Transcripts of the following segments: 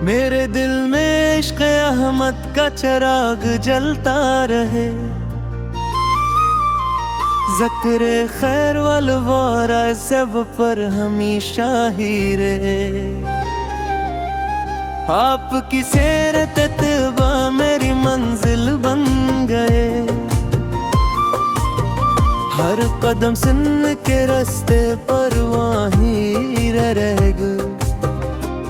मेरे दिल में इश्क़ अहमद का चिराग जलता रहे, ज़िक्र खैर वल वारा सब पर हमेशा ही रहे। आपकी सीरत तबा मेरी मंजिल बन गए, हर कदम सुन के रास्ते पर वहीं रह गए।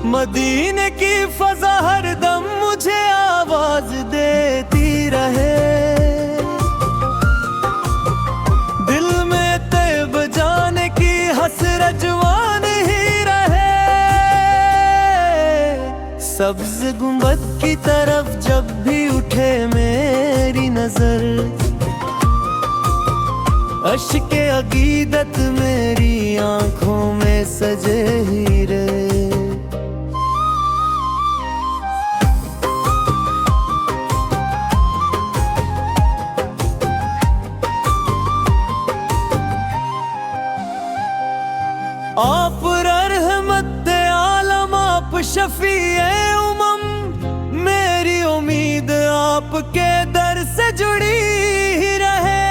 मदीने की फजा हर दम मुझे आवाज देती रहे, दिल में तैब जाने की हसरत जवान ही रहे। सब्ज गुंबद की तरफ जब भी उठे मेरी नजर, अश्के अकीदत मेरी आंखों में सजे ही रहे। आप रहमत आलम, आप शफीए उमम, मेरी उम्मीद आपके दर से जुड़ी ही रहे।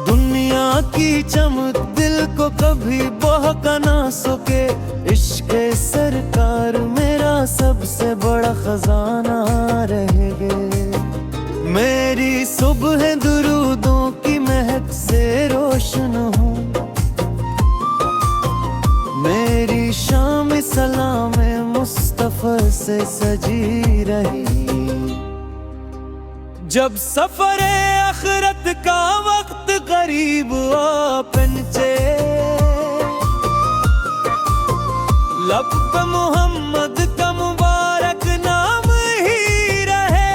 दुनिया की चमक दिल को कभी बहका ना सके, इश्क़े सरकार मेरा सबसे बड़ा खजाना रह गए। मेरी सुबह दुरूदों की महक से रोशन हूँ, मेरी शाम सलाम मुस्तफ़ा से सजी रही। जब सफरे आखिरत का वक्त करीब आ पहुंचे, लब पे मोहम्मद का मुबारक नाम ही रहे।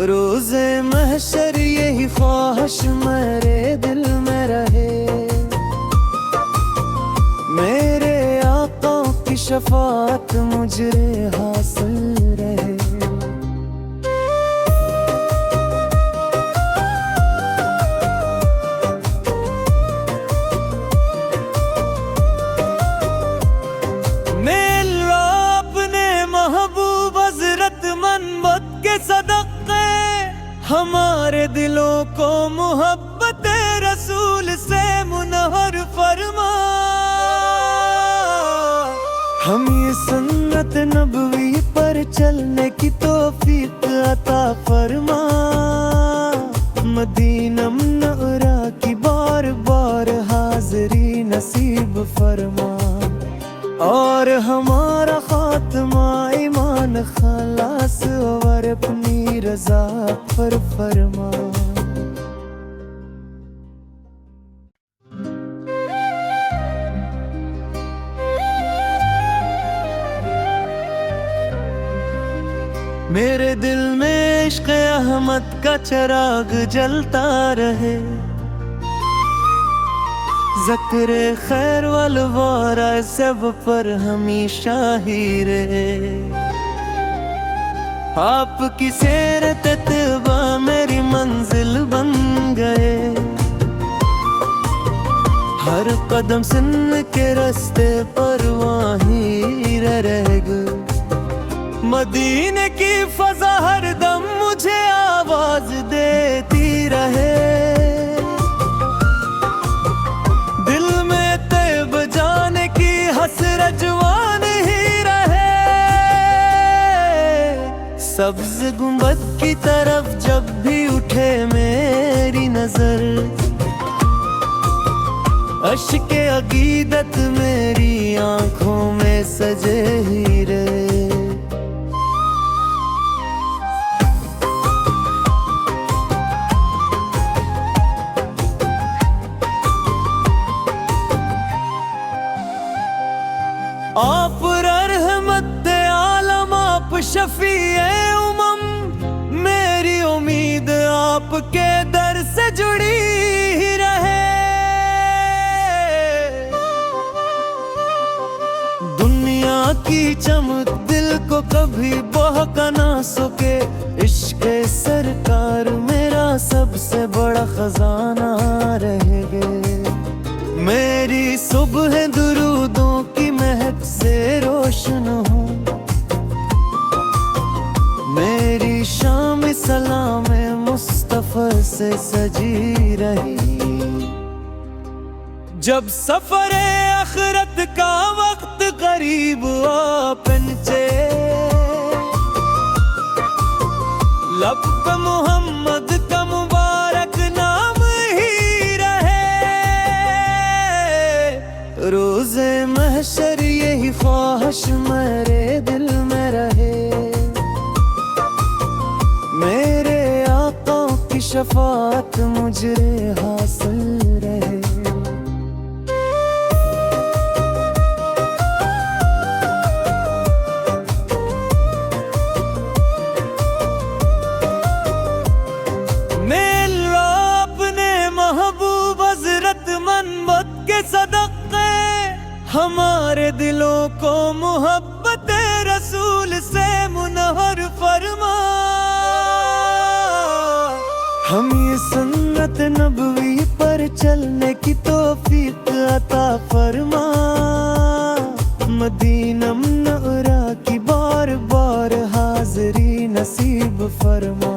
रोज़े महशर यही ख्वाहिश मेरे दिल में रहे, मेरे आका की शफाअत मुझे हासिल रहे। मेरा अपने महबूब हज़रत मनमत के सदक़े, हमारे दिलों को मोहब्बत रसूल से मुनहर फरमा। हम ये सुन्नत नबवी पर चलने की तौफीक अता फरमा। मदीना मुनव्वरा की बार बार हाज़री नसीब फरमा, और हमारा खात्मा ईमान खलास और अपनी रज़ा पर फरमा। मेरे दिल में इश्क़ अहमद का चिराग जलता रहे, ज़िक्र खैर वल वारा सब पर हमेशा ही रहे। आपकी सीरत तबा मेरी मंजिल बन गए, हर कदम सुन के रास्ते पर वहीं रह गए। मदीने की फजा हर दम मुझे आवाज देती रहे, दिल में तैब जाने की हसरत जवान ही रहे। सब्ज गुंबद की तरफ जब भी उठे मेरी नजर, अश्के अकीदत मेरी आंखों में सजे ही रहे। आप रहमत आलम, आप शफीए उमम, मेरी उम्मीद आपके दर से जुड़ी ही रहे। दुनिया की चमक दिल को कभी बहका ना सके, इश्क़े सरकार मेरा सबसे बड़ा खजाना रह गए। मेरी मेरी शाम सलाम मुस्तफा से सजी रही। जब सफरे आखिरत का वक्त करीब आ पहुंचे, लब पे मोहम्मद का मुबारक नाम ही रहे। रोज़े महशर यही ख्वाहिश मेरे दिल में रहे, मेरे आका की शफाअत मुझे हासिल रहे। मेल अपने महबूब हज़रत मनबत के सदक़े, हमारे दिलों को मोहब्बत रसूल से मुनव्वर फरमा। हम ये सुन्नत नबवी पर चलने की तौफीक अता फरमा। मदीना मुनव्वरा की बार बार हाज़री नसीब फरमा,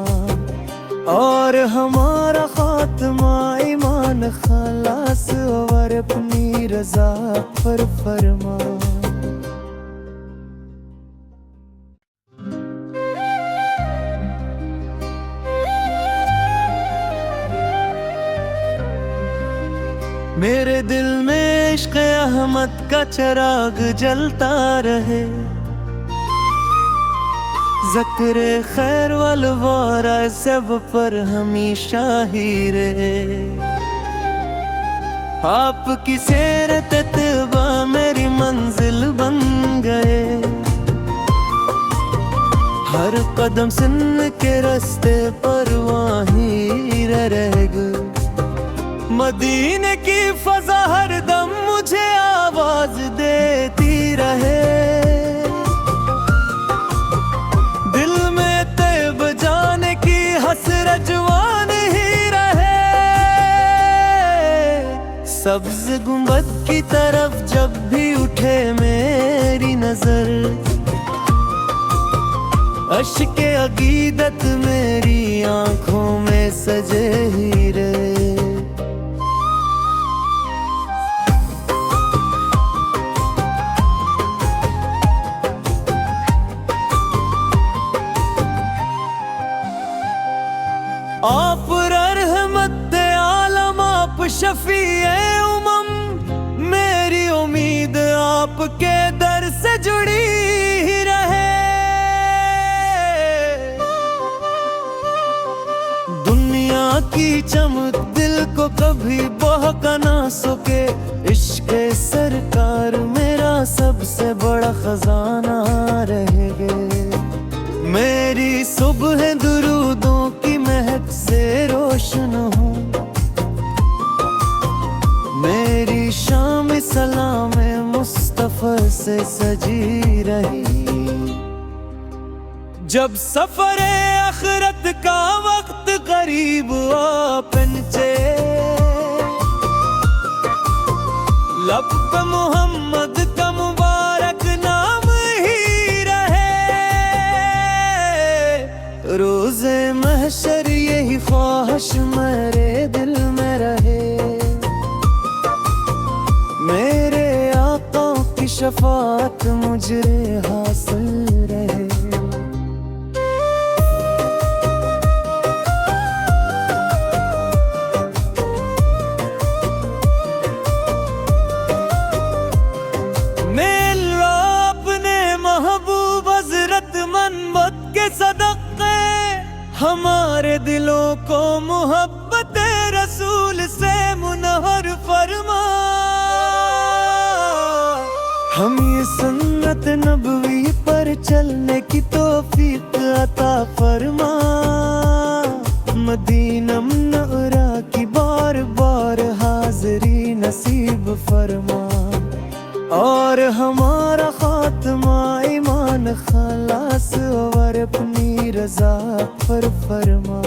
और हमारा खात्मा ईमान खलास और अपनी रज़ा पर फरमा। मेरे दिल में इश्क़ अहमद का चिराग जलता रहे, ज़िक्र खैर वल वारा सब पर हमेशा ही रहे। आपकी सीरत तबा मेरी मंजिल बन गए, हर कदम सुन के रास्ते पर वहीं रह गए। मदीने की फजा हर दम मुझे आवाज देती रहे, दिल में तैब जाने की हसरत जवान ही रहे। सब्ज़ गुंबद की तरफ जब भी उठे मेरी नजर, अश्के अकीदत मेरी आंखों में सजे ही रहे। आप रहमत आलम, आप शफीए उमम, मेरी उम्मीद आपके दर से जुड़ी ही रहे। दुनिया की चमक दिल को कभी बहका ना सके, इश्क़ सरकार मेरा सबसे बड़ा खजाना रह गए। मेरी सुबह दुरूदों की महक से रोशन हूँ, मेरी शाम सलाम मुस्तफा से सजी रही। जब सफरे आखिरत का वक्त करीब आ पहुंचे, लब पे मोहम्मद का मुबारक नाम ही रहे। रोज़े महशर यही ख्वाहिश मेरे दिल में रहे, मेरे आका की शफाअत मुझे हासिल रहे। मेल अपने महबूब हज़रत मनबत के सदक़े, हमारे दिलों को मोहब्बत रसूल से मुनव्वर फरमा। हम ये सुन्नत नबवी पर चलने की तौफीक अता फरमा। मदीना मुनव्वरा की बार बार हाज़री नसीब फरमा, और हमारा खात्मा ईमान खलास और अपनी रज़ा पर फरमा।